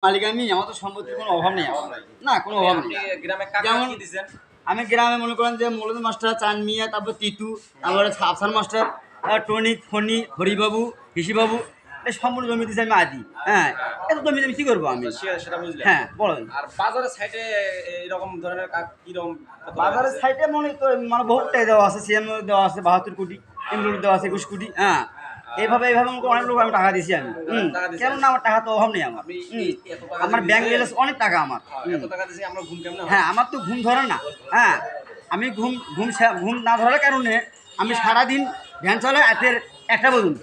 মালিক আমি, আমার তো সম্পত্তির কোনো অভাব নেই আমার ভাই। না কোনো অভাব নেই। গ্রামে কাকা যেমন কি দিছেন? আমি গ্রামে মনে করেন যে মৌলভী মাস্টার, চাঁদ মিয়া, তারপর তিতু, তারপরে আফসার মাস্টার, টনিক, ফণি, হরিবাবু, হিসিবাবু, এই সম্পূর্ণ জমি দিয়েছি আমি আদি। হ্যাঁ, এত জমি আমি কি করবো আমি? সেটা বুঝলেন। হ্যাঁ বলেন। আর বাজারের সাইডে এরকম ধরনের কিরকম বাজারের সাইডে মনে তো মানে বহুতটাই দেওয়া আছে, সিএম দেওয়া আছে 72 কোটি, এমরুল দেওয়া আছে 21 কোটি। হ্যাঁ, এইভাবে আমাকে অনেক লোক আমি টাকা দিয়েছি আমি। কেন না, আমার টাকা তো অভাব নেই আমার। আমার ব্যাংক ব্যালেন্স অনেক টাকা আমার। এত টাকা দিয়েছি আমরা ঘুম কেমন? হ্যাঁ, আমার তো ঘুম ধরে না। হ্যাঁ, আমি ঘুম না ধরার কারণে আমি সারাদিন ভ্যান চালাই রাতের 1টা পর্যন্ত।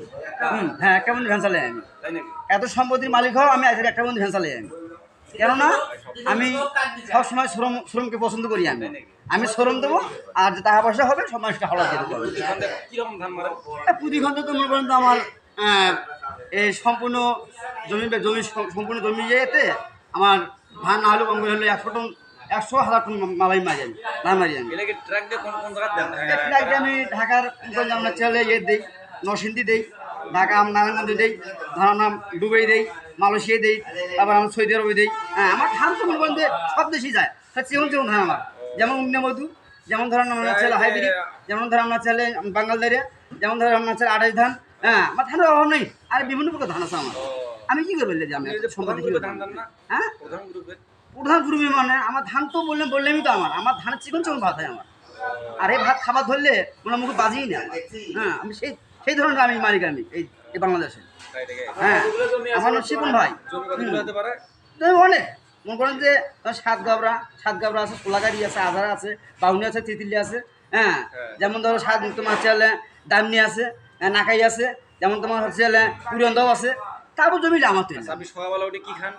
হ্যাঁ, 1টা পর্যন্ত ভ্যান চালাই আমি। তাই নাকি? এত সম্পত্তির মালিক হও, আমি রাতের 1টা পর্যন্ত ভ্যান চালাই আমি। কেননা আমি সবসময় শ্রমকে পছন্দ করি আমি শ্রম দেবো, আর যে টাকা পয়সা হবে সব মানুষটা হলা দিয়ে দেবো। কিরকম ধান মারেন? প্রতি ঘন্টা তো মনে করেন তো আমার এই সম্পূর্ণ সম্পূর্ণ জমি ইয়েতে আমার ধান না হলেও কম করে হলে 100 টন 100,000 টন মালাই মারি আমি, ধান মারি আমি। এলাকে ট্রাক দিয়ে কোন কোন জায়গা দেন? একটু আমি ঢাকার আমরা ছেলে ইয়ে দিই, নরসিংদী দিই, ঢাকা নারায়ণগঞ্জে দিই, ধরার নাম দুবাই দিই, মালয়েশিয়া দিই, তারপর আমার সৌদি আরবে দিই। হ্যাঁ, আমার ধান তো মনে করেন যে সব দেশেই যায়। চেমন চেমন ধান আমার, যেমন উন্নমধু, যেমন ধরেন আমরা ছেলে হাইব্রিড, যেমন ধরেন আমরা ছেলে বাঙ্গালদারিয়া, যেমন ধরেন আমরা ছেলে 28 ধান। হ্যাঁ, আমার ধানের অভাব নেই। আর বিভিন্ন প্রকার ধান আছে আমার। আমি কি করবো যে আমি সম্পত্তি কি করবো? হ্যাঁ, প্রধান গ্রুপে মানে আমার ধান তো বললেমই তো আমার ধানের চিকন চিকন ভাত হয় আমার। আর এই ভাত খাবার ধরলে ওনার মুখে বাজিই না। হ্যাঁ, আমি সেই ধরনের আমি মালিক আমি এই বাংলাদেশে। হ্যাঁ, আমার নাম শিপন ভাই। অনেক মনে করেন যে সাত গাবরা আছে, সোলাগাড়ি আছে, আধারা আছে, বাউনি আছে, তিতিলি আছে। হ্যাঁ, যেমন ধরো তোমার হচ্ছে দামনি আছে, নাকাই আছে, যেমন তোমার হচ্ছে পুরিয়ন্দাও আছে। তারপর জমিলে আমার তো। আপনি সকালবেলা উঠে কি খান?